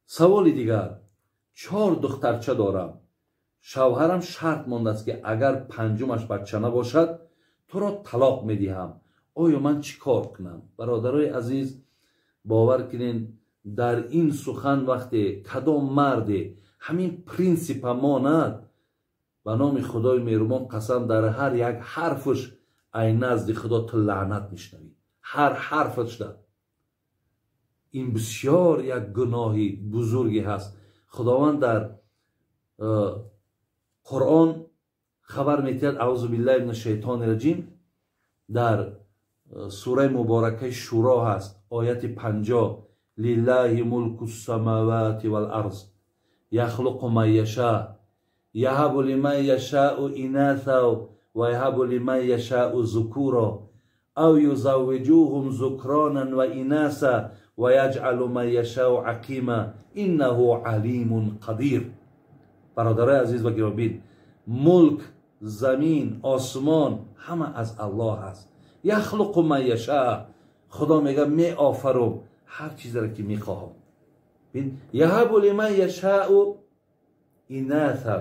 саволи дигар. 4 духтарча дорам. шавҳарам шарт мондааст ки агар панҷумаш бача набошад туро талоқ медиҳам. оё ман чӣ кор кунам? бародарои азиз, бовар кунед, дар ин сухан вақте кадом марде ҳамин принсипа монад, ба номи худои меҳрубон қасам, дар ҳар як ҳарфш ай назди худо ту лаънат мешнавӣ. ҳар ҳарфашда. ин бисёр як гуноҳи бузурге ҳаст. худованд дар қуръон хабар медиҳад, аъузу биллаҳи мина шайтони раҷим, дар сураи муборакаи шуро ҳаст, ояти 50: лиллаҳи мулку самавати вал арз яхлуқу ман яша яҳабу лиман яшаъу инатha ва яҳабу лиман яшаъу зукура ав юзаввиҷуҳум зукранан ва инаса ва яҷъалу ман яшаъу ақима иннаҳу алимун қадир. бародарои азиз ва гиромбин, мулк, замин, осмон ҳама аз Аллоҳ ҳаст. яхлуқу ман яша, худо мега меофарум ҳар чизеро ки мехоҳам. яҳабу лиман яшаъу инатha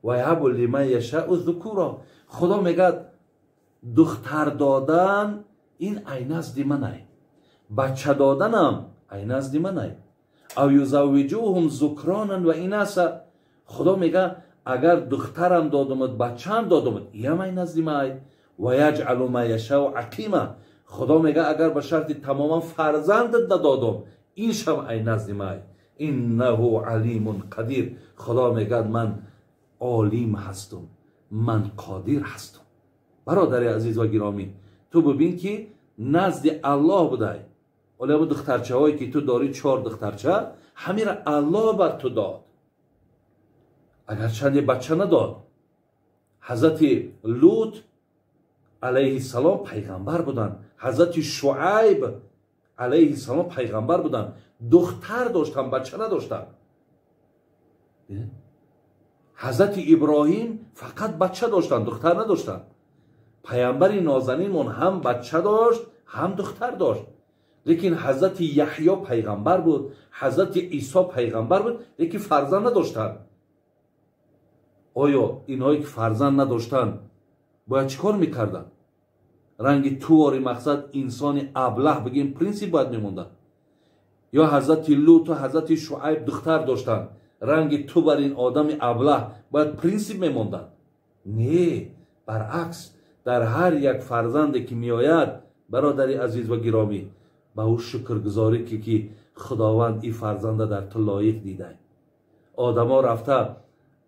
ва яҳабу лиман яшаъу зукура. худо мегӯяд духтар додан ин ай назди манай, бача доданам ай назди манай. ав юзаввиҷуҳум зукранан ва инаса. худо мега агар духтарам додумад, бачаам додумад, иям ай назди май. ва яҷъалу ман яшаъу ақима. худо мега агар ба шарти тамоман фарзандат надодум, иншам ай назди май. иннаҳу алимун қадир. худо мегӯяд ман олим ҳастум, ман қодир ҳастум. бародари азиз ва гиромӣ, ту бибин ки назди Аллоҳ будай. оле бу духтарчаҳое ки ту дорӣ, 4 духтарча, ҳамира Аллоҳ бар ту дод. агарчанде бача надод. ҳазрати Лут алайҳи салом пайғамбар буданд. ҳазрати Шуайб алайҳи салом пайғамбар буданд. духтар доштанд, бача надоштанд. ҳазрати Иброҳим фақат бача доштанд, духтар надоштанд. пайғамбари нозанинмон ҳам бача дошт, ҳам духтар дошт. лекин ҳазрати Яҳьё пайғамбар буд, ҳазрати Исо пайғамбар буд, лекин фарзанд надоштанд. оё инҳое ки фарзанд надоштанд бояд чӣ кор мекарданд? ранги тувори мақсад инсони аблаҳ бигем принсип бояд мемонданд. ё ҳазрати Лут ва ҳазрати Шуайб духтар доштанд, ранги ту бар ин одами аблаҳ бояд принсип мемонданд? не, баръакс, дар ҳар як фарзанде ки меояд, бародари азиз ва гиромӣ, ба ӯ шукргузорӣ ки худованд ин фарзанда дар ту лоиқ дидай. одамо рафта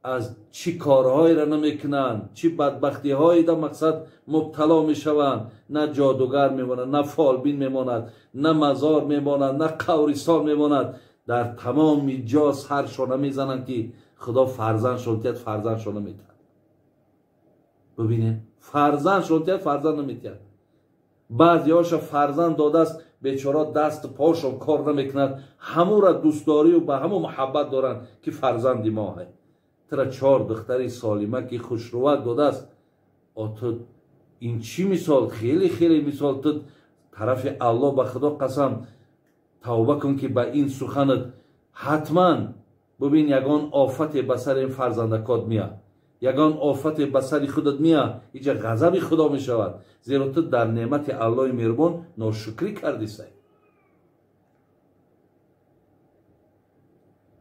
аз чӣ корҳоеро намекунанд, чӣ бадбахтиҳое дар мақсад мубтало мешаванд. на ҷодугар мемонад, на фолбин мемонад, на мазор мемонад, на қавристон мемонад. дар тамоми ҷо саршона мезананд ки худо фарзандшон диҳад, фарзандшон наметиҳад. бубинед, фарзандшон диҳад, фарзанд наметиҳад. баъзеҳоша фарзанд додааст, бечора дасту пошон кор намекунад, ҳамура дӯстдорию ба ҳаму муҳаббат доранд ки фарзанди мо ҳай. тра 4 духтари солима ки хушрувак додааст. ту ин чӣ мисол? хеле хеле мисол. ту тарафи Аллоҳ ба худо қасам тавба кун ки ба ин суханат ҳатман бубин ягон офате ба сари ин фарзандакот меяд, ягон офате ба сари худат меяд, иҷа ғазаби худо мешавад. зеро ту дар неъмати Аллоҳи меҳрубон ношукрӣ кардисай.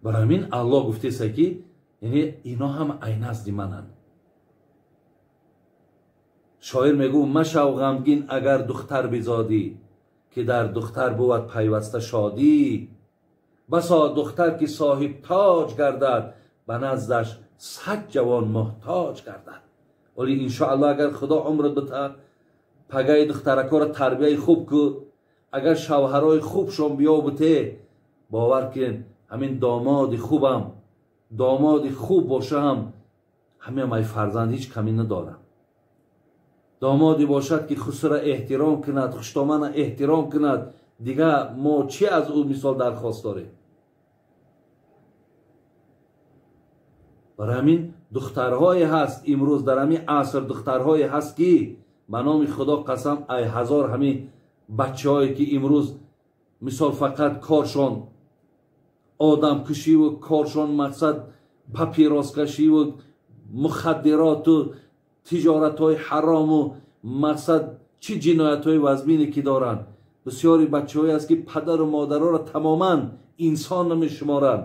барои ҳамин Аллоҳ гуфтесай ки яъне ино ҳама ай назди мананд. шоир мегӯ машав ғамгин агар духтар бизодӣ, ки дар духтар бувад пайваста шодӣ. басо духтар ки соҳибтоҷ гардад, ба наздаш 100 ҷавон муҳтоҷ гардад. оле иншоаллоҳ агар худо умрат бидиҳад, пагаи духтаракоро тарбияи хуб ку, агар шавҳарои хубшон биёбите, бовар кунед ҳамин домоди хубам, домоди хуб бошам, ҳамин май фарзанд ҳеҷ камӣ надорам. домоди бошад ки хусра эҳтиром кунад, хуштомана эҳтиром кунад, дигар мо чӣ аз ӯ мисол дархост дорем? барои ҳамин духтарҳое ҳаст, имрӯз дар ҳамин аср духтарҳое ҳаст ки ба номи худо қасам ай ҳазор ҳамин бачаҳое ки имрӯз мисол фақат коршон одамкушиву коршон мақсад папироскашиву мухаддироту тиҷоратҳои ҳарому мақсад чӣ ҷиноятҳои вазмине ки доранд. бисёри бачаҳое аст ки падару модароро тамоман инсон намешуморанд.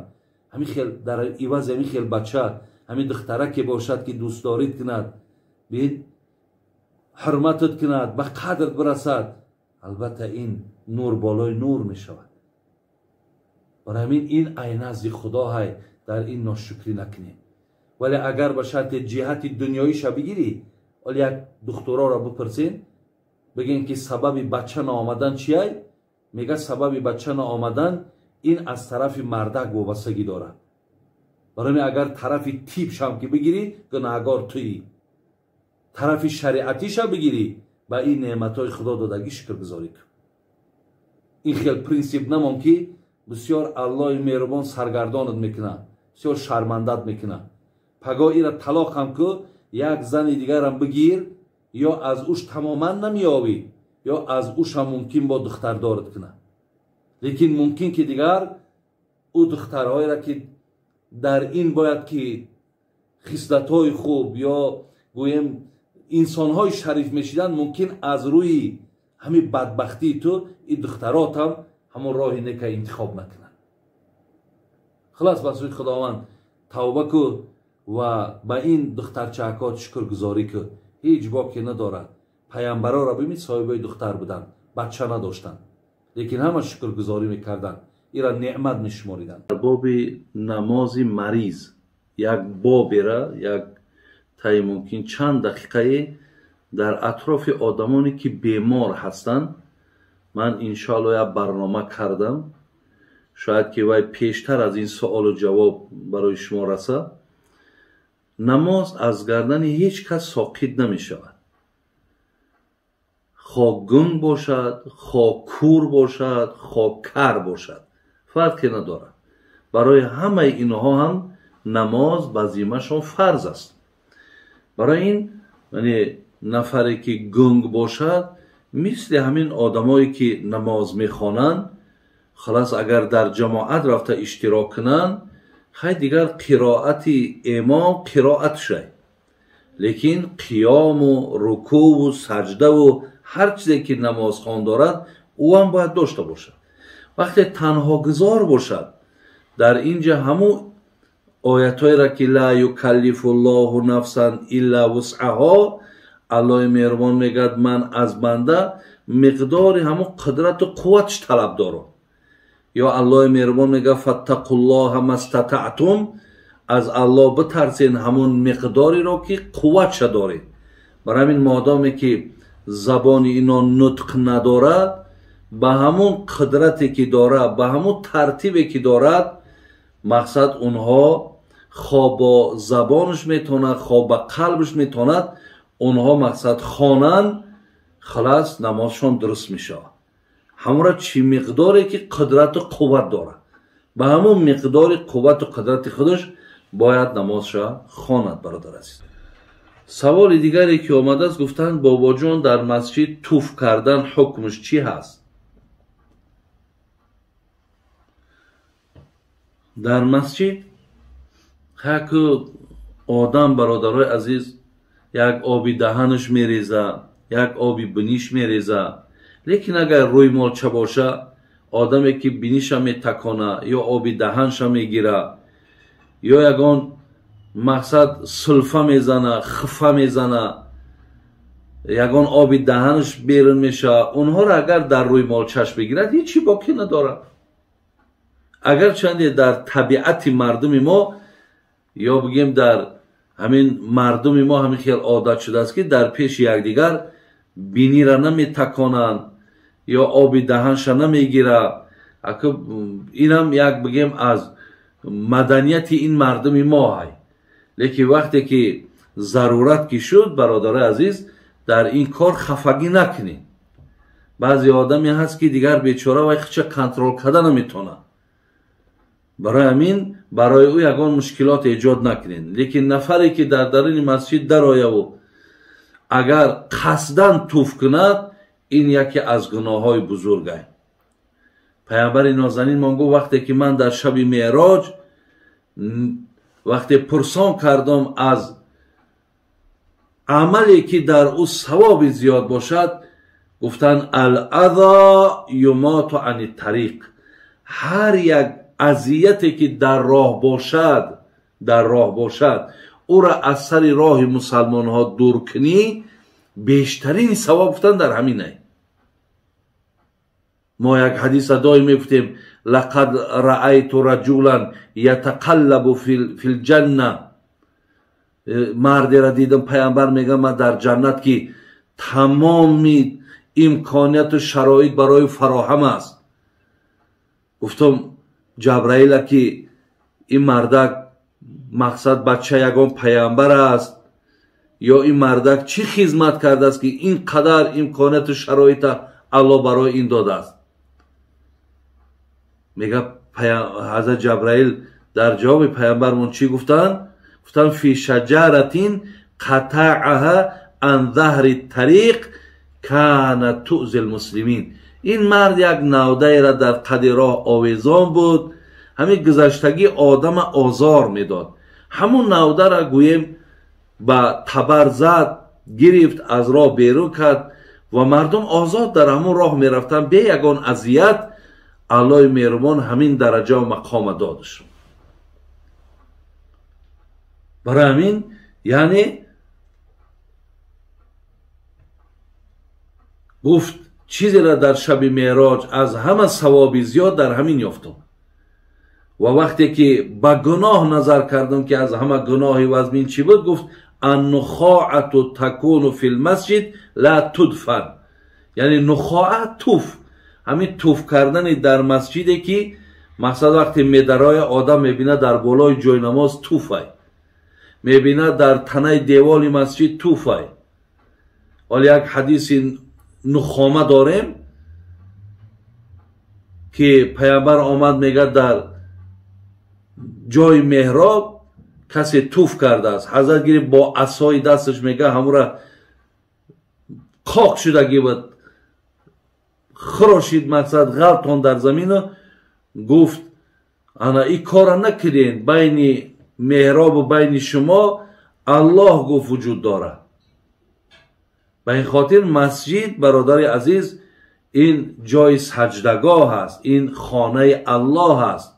ҳамин хел дар ивази ҳамин хел бача ҳамин духтараке бошад ки дӯстдорид кунад, бин ҳурматат кунад, ба қадрат бирасад, албатта ин нур болои нур мешавад. барои ҳамин ин ай назди худо ҳай дар ин ношукрӣ накунем. вале агар ба шарти ҷиҳати дунёиша бигирӣ, оли як духтуроро бипурсен, бигем ки сабаби бача наомадан чияй? мегӯяд сабаби бача наомадан ин аз тарафи мардак вобастагӣ дорад. барои ҳамин агар тарафи тибшам ки бигирӣ, гунаҳгор туӣ. тарафи шариатиша бигирӣ, ба ин неъматҳои худо додагӣ шукргузорӣ кун. ин хел принсип намон ки бисёр аллоҳи меҳрубон саргардонат мекунад, бисёр шармандат мекунад. паго ира талоқам ку, як зани дигарам бигир, ё аз уш тамоман намеёвӣ, ё аз ушам мумкин бо духтардорат кунад. лекин мумкин ки дигар ӯ духтарҳоеро ки дар ин бояд ки хислатҳои хуб ё гӯем инсонҳои шариф мешиданд, мумкин аз рӯи ҳамин бадбахтии ту ин духтаротам ҳамон роҳи нека интихоб накунанд. хулос ба сӯи худованд тавба ку ва ба ин духтарчаакот шукргузорӣ ку. ҳеҷ боке надорад. пайғамбароро бибин соҳибои духтар буданд, бача надоштанд, лекин ҳама шукргузорӣ мекарданд, ира неъмат мешумориданд. дар боби намози мариз як бобера, як таи мумкин чанд дақиқае дар атрофи одамоне ки бемор ҳастанд, ман иншоалло як барнома кардам. шояд ки вай пештар аз ин суолу ҷавоб барои шумо раса. намоз аз гардани ҳеҷ кас соқит намешавад. хо гунг бошад, хо кур бошад, хо кар бошад, фарқе надорад. барои ҳамаи инҳо ҳам намоз вазимашон фарз аст. барои ин нафаре ки гунг бошад, мисли ҳамин одамое ки намоз мехонанд, халас агар дар ҷамоат рафта иштирок кунанд, хай дигар қироати имом қироат шай, лекин қиёму рукӯву саҷдаву ҳар чизе ки намозхон дорад, ӯ ҳам бояд дошта бошад. вақте танҳогузор бошад, дар инҷа ҳамун оятҳоеро ки ла юкаллифу ллоҳу нафсан илла вусъаҳо, аллоҳи меҳрубон мегӯяд ман аз банда миқдори ҳамун қудрату қувватш талаб дорам. ё аллоҳи меҳрубон мегӯяд фаттақуллоҳа мастатътум, аз аллоҳ битарсен ҳамун миқдориро ки қувватша доред. барои ҳамин модоме ки забони инон нутқ надорад, ба ҳамун қудрате ки дорад, ба ҳамун тартибе ки дорад, мақсад онҳо хо бо забонаш метавонад, хо ба қалбаш метавонад, онҳо мақсад хонанд, халас намозшон дуруст мешавад. ҳамора чӣ миқдоре ки қудрату қувват дорад, ба ҳамун миқдори қуввату қудрати худаш бояд намозша хонад. бародар азиз, саволи дигаре ки омадааст, гуфтанд бобоҷон дар масҷид туф кардан ҳукмш чӣ ҳаст? дар масҷид як одам, бародарои азиз, як оби даҳанаш мереза, як оби биниш мереза, лекин агар рӯймолча боша, одаме ки биниша метакона ё оби даҳанша мегира, ё ягон мақсад сулфа мезана, хифа мезана, ягон оби даҳанаш берун мешавад, онҳоро агар дар рӯймолчаш бигирад, ҳечи боқӣ надорад. агарчанде дар табиати мардуми мо, ё бигем дар ҳамин мардуми мо ҳамин хел одат шудааст ки дар пеши якдигар бинира наметаконанд ё оби даҳанша намегирад. инам як бигем аз маданияти ин мардуми мо ҳай. лекин вақте ки зарурат ки шуд, бародарои азиз, дар ин кор хафагӣ накунед. баъзе одаме ҳаст ки дигар бечора вай хича контрол карда наметавонад. барои ҳамин барои ӯ ягон мушкилот эҷод накунед. лекин нафаре ки дар даруни масҷид дарояву агар қасдан туф кунад, این یکی از گناه‌های بزرگ است. پیامبر نازنین مانگو وقتی که من در شب معراج وقتی پرسان کردم از عملی که در او ثواب زیاد باشد، گفتن الاذی یمات عن الطریق، هر یک اذیتی که در راه باشد او را از سر راه مسلمان ها دور کنی، بیشترین ثواب گفتن در همینه. ما یک حدیث دائم میگفتیم لقد رأیت رجلا یتقلب فی الجنه، مردی را دیدم پیامبر میگه من در جنت که تمام امکانیت و شرایط برای فراهم است. گفتم جبرائیل که این مردک مقصد بچه یگان پیامبر است یا این مردک چی خدمت کرده است که اینقدر امکانیت و شرایط الله برای این داده است؟ میگه حضرت جبرائیل در جواب پیامبرمون چی گفتن؟ گفتن فی شجرتین قطعها عن ظهر الطریق کان تؤذی المسلمین. این مرد یک نوده را در قد راه آویزان بود، همین گذشتگی آدم آزار میداد. همون نوده را گویم با تبر زد، گرفت، از راه بیرون کرد و مردم آزاد در همون راه میرفتن به یگان اذیت. الله مهربان همین درجه و مقام دادش. برای همین یعنی گفت چیزی را در شب معراج از همه ثواب زیاد در همین یافتم. و وقتی که با گناه نظر کردم که از همه گناه وزمین چی بود، گفت النخاعة تکون فی المسجد لا تدفن. یعنی نخاعه توف، همین توف کردن در مسجدی که مقصد وقتی میدرای آدم میبینه در بالای جای نماز توفه، میبینه در تنه دیوال مسجد توفه. ولی یک حدیث نخامه داریم که پیامبر آمد میگه در جای محراب کسی توف کرده است، حضرت گیری با عصای دستش میگه همون را خاک شدگی بود، خراشید، مقصد غلطان در زمین. گفت انا این کار نکردین، بین محراب و بین شما الله گفت وجود داره. به این خاطر مسجد برادر عزیز این جای سجدگاه است، این خانه الله است.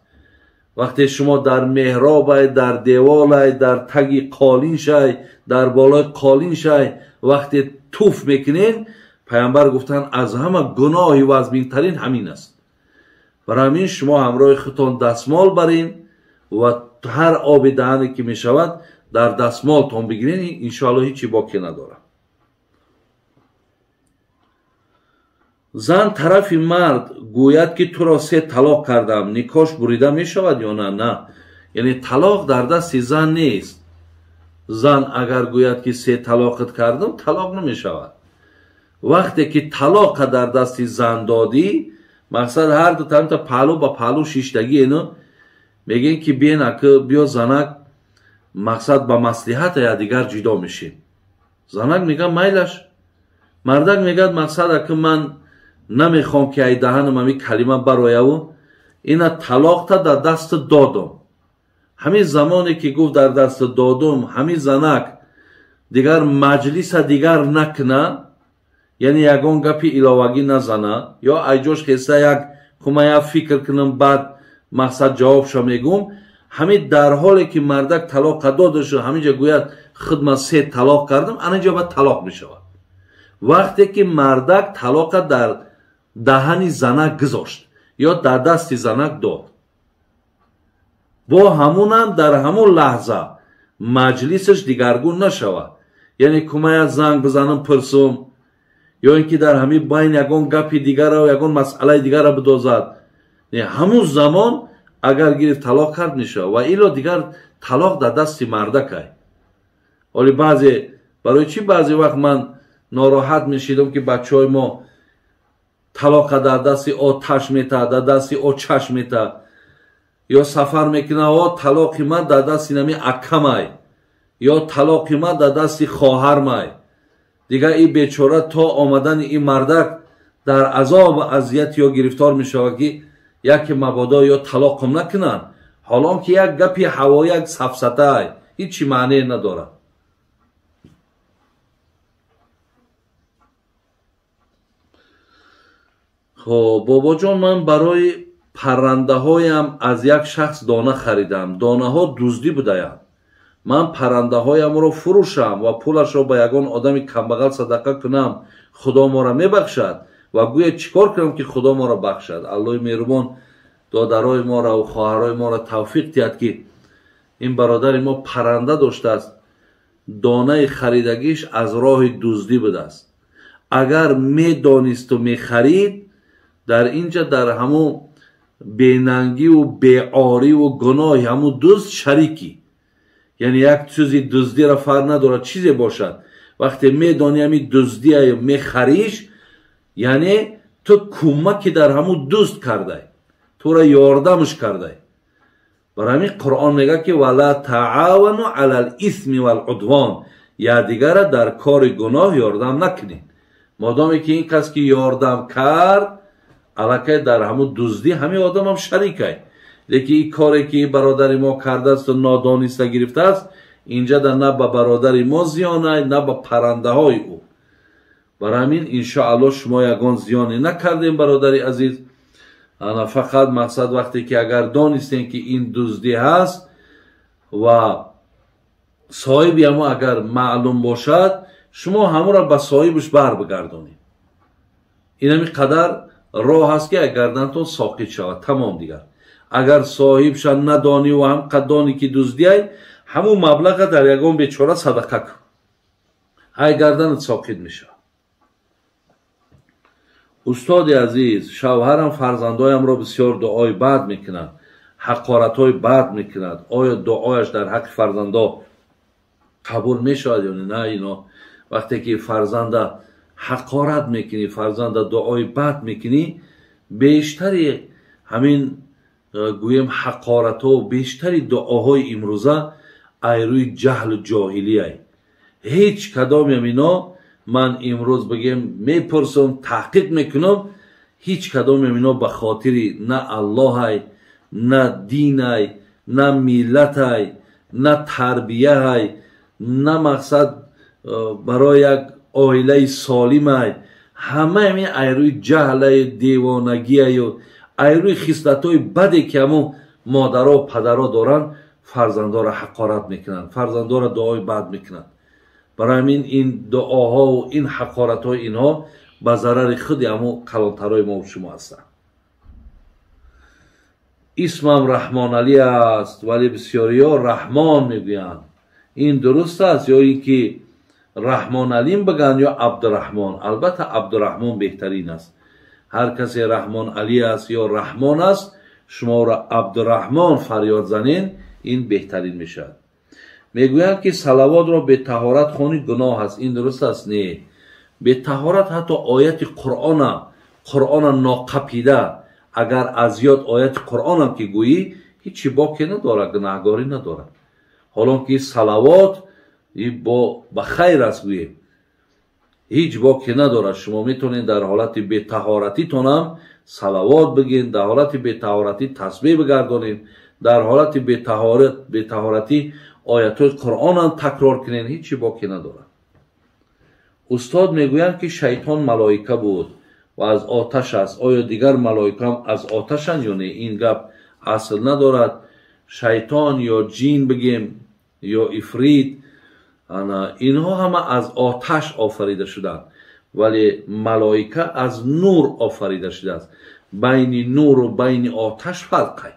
وقتی شما در محراب، در دیوال، در تگی قالین شای، در بالای قالین شای وقتی توف میکنین، پیامبر گفتن از همه گناهی و عظیم ترین همین است. برای همین شما همراه خودتان دستمال برین و هر آب دهنی که میشود در دستمالتان بگیرین، انشاءالله هیچی باقی نداره. زن طرف مرد گوید که تو را 3 طلاق کردم، نکاح بریده می شود یا نه؟ نه، یعنی طلاق در دست زن نیست. زن اگر گوید که 3 طلاقت کردم، طلاق نمی شود. وقتی که طلاق در دست زن دادی، مقصد هر دو طرف پهلو با پهلو شیشتگی اینو میگن که بیا زنک مقصد با مصلحت یا دیگر جدا میشه. زنک میگه میلش، مردک میگه مقصد که من نمیخوام که ای دهنم همی کلمه برایه و اینا طلاق تا در دست دادم. همین زمانی که گفت در دست دادم، همین زنک دیگر مجلس دیگر نکنه، یعنی یگان گپی الهوگی نزنه یا ایجاش خیسته یک کمه فکر کنم بعد مقصد جوابشو میگم. همین در حالی که مردک طلاق داده همینجا گوید خدمت 3 طلاق کردم، اینجا باید طلاق میشود. وقتی که مردک طلاق در دهن زنک گذاشت یا در دست زنک داد، با همونم در همون لحظه مجلسش دیگرگون نشود. یعنی کمه زنگ بزنم پرسم یا اینکه در همین بین یگان گپی دیگر و یگان مسئله دیگر را بدازد، همون زمان اگر گرفت طلاق کرد میشه و ایلا دیگر طلاق در دست مردک است. ولی برای چی بعضی وقت من ناراحت میشیدم که بچه های ما طلاق در دست آتش میته، در دست آچش میته، یا سفر میکنه طلاق من در دست نمی اکم ای یا طلاق من در دست خواهر مای. دیگه این بیچاره تا آمدن این مردک در عذاب و اذیت یا گرفتار می شود که یک مبادا یا طلاق هم نکنن، حالا که یک گپی هوا یک سفسطه هیچی معنی نداره. خب بابا جان، من برای پرنده هایم از یک شخص دانه خریدم. دانه ها دزدی بودند. من پرنده هایم رو فروشم و پولش رو به یگان آدم کمبغل صدقه کنم، خدا ما را میبخشد. و گویا چیکار کنم که خدا ما را بخشد؟ الله مهربان دادرای ما را و خواهرای ما را توفیق دهد که این برادر ما پرنده داشته است، دانه خریدگیش از راه دزدی بوده است. اگر میدانست و میخرید، در اینجا در همون بیننگی و بیعاری و گناه همون دزد شریکی. یعنی یک چیزی دزدی را فرق نداره چیزی باشد، وقتی میدانی همین دزدی میخریش، یعنی تو کمکی در همون دزد کرده، تو را یاردمش کرده. برای همین قرآن میگه که ولا تعاونوا علی الاثم والعدوان، یا دیگر در کار گناه یاردم نکنید. مادامی که این کس که یاردم کرد الکی در همون دزدی همین آدم هم شریکه. لیکن این کاری که برادر ما کرده است و نادانسته گرفته است، اینجا در نه به برادر ما زیانه نه به پرنده های او. برای همین انشاءالله شما یگان زیانی نکردیم برادر عزیز. انا فقط مقصد وقتی که اگر دانستین که این دزدی هست و صاحبی همو اگر معلوم باشد، شما همون را به صاحبش بر بگردونید. این همی قدر راه هست که گردنتون ساقط شود. تمام دیگر اگر صاحبش ندانی و هم قدانی که دزدی های، همون مبلغ در یگان بیچاره صدقه کن، های گردنت ساقط میشه. استاد عزیز، شوهرم فرزندایم را بسیار دعای بد میکنند، حقارت های بد میکند. آیا دعایش در حق فرزندا قبول میشود یا نه؟ اینا وقتی که فرزند حقارت میکنی، فرزند دعای بد میکنی، بیشتری همین گویم حقارت ها و بیشتری دعاهای امروزه ایروی جهل و جاهلی های. هیچ کدام اینا من امروز بگم میپرسم تحقیق میکنم، هیچ کدام اینا به خاطری نه الله های، نه دین های، نه میلت های، نه تربیه های، نه مقصد برای یک عائله سالم های. همه همین ایروی جهل های، دیوانگی های و ایروی خصلت های بدی که همون مادرها و پدرها دارن، فرزندا را حقارت میکنن، فرزندا را دعای بد میکنن. برای همین این دعاها و این حقارت های اینها به ضرر خود همون کلانترهای ما و شما هستند. اسمم رحمان علی است، ولی بسیاری ها رحمان میگویند. این درست است یا این که رحمان علیم بگن یا عبدالرحمن؟ البته عبدالرحمن بهترین است. هر کسی رحمان علی است یا رحمان است، شما را عبدالرحمن فریاد زنین، این بهترین میشد. میگویند که صلوات را به طهارت خوانید گناه است. این درست است؟ نه. به طهارت حتی آیت قرآن ناقپیده، اگر از یاد آیت قرآن هم که گویی، هیچی باکی نداره، گناهگاری نداره. حالا که صلوات با خیر است گویی، هیچ باکی نداره. شما میتونید در حالت به طهارتی تونم صلوات بگین، در حالت به طهارتی تسبیح بگردانید، در حالت به طهارتی آیات قرآن هم تکرار کنین، هیچی باکی نداره. استاد میگویند که شیطان ملائکه بود و از آتش است. آیا دیگر ملائکه هم از آتشند یا نه؟ این گپ اصل ندارد. شیطان یا جین بگیم یا افریت، اینها همه از آتش آفریده شدند، ولی ملائکه از نور آفریده شده است. بین نور و بین آتش فرقه.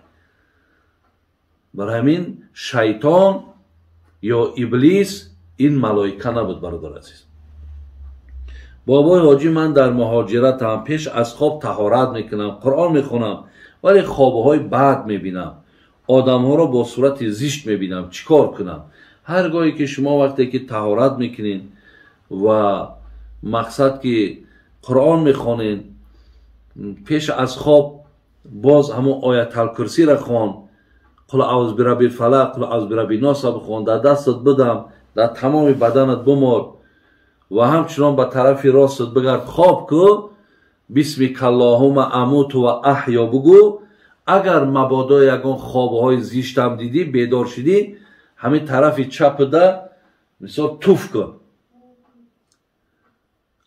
برای همین شیطان یا ابلیس این ملائکه نبود برادر عزیز. بابای حاجی، من در مهاجرت هم پیش از خواب طهارت میکنم، قرآن میخونم، ولی خوابهای بد میبینم، آدم ها رو با صورت زشت میبینم، چیکار کنم؟ هرگاهی که شما وقتی که طهارت میکنین و مقصد که قرآن میخونین، پیش از خواب باز همون آیت الکرسی را خوان، قل اعوذ برب الفلق، قل اعوذ برب الناس بخوان، در دستت بدم، در تمام بدنت بمار و همچنان به طرف راست بگرد خواب کو، بسمیک اللهم اموت و احیا بگو. اگر مبادا یگان خوابهای زیشت هم دیدی، بیدار شدی، همین طرف چپ ده مثلا توف کن،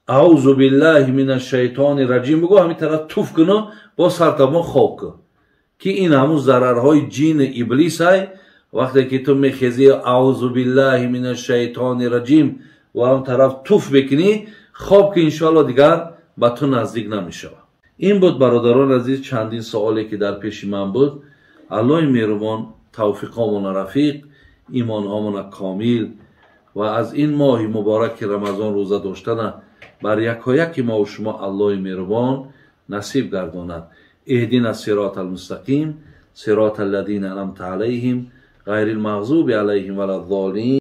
اعوذ بالله من الشیطان الرجیم بگو، همین طرف توف کن، با سرتبان خواب کن که این همون ضررهای جین ابلیس های. وقتی که تو میخیزی اعوذ بالله من الشیطان الرجیم و هم طرف توف بکنی، خواب که انشاءالله دیگر به تو نزدیک نمیشه. این بود برادران عزیز چندین سوالی که در پیش من بود. الله مهربان توفیقامون رفیق، ایمانهامون کامل و از این ماه مبارک رمضان روزه داشتن بر یکایک ما و شما الله مهربان نصیب گرداند. اهدنا الصراط المستقیم صراط الذین انعمت علیهم غیر المغضوب علیهم ولا الضالین.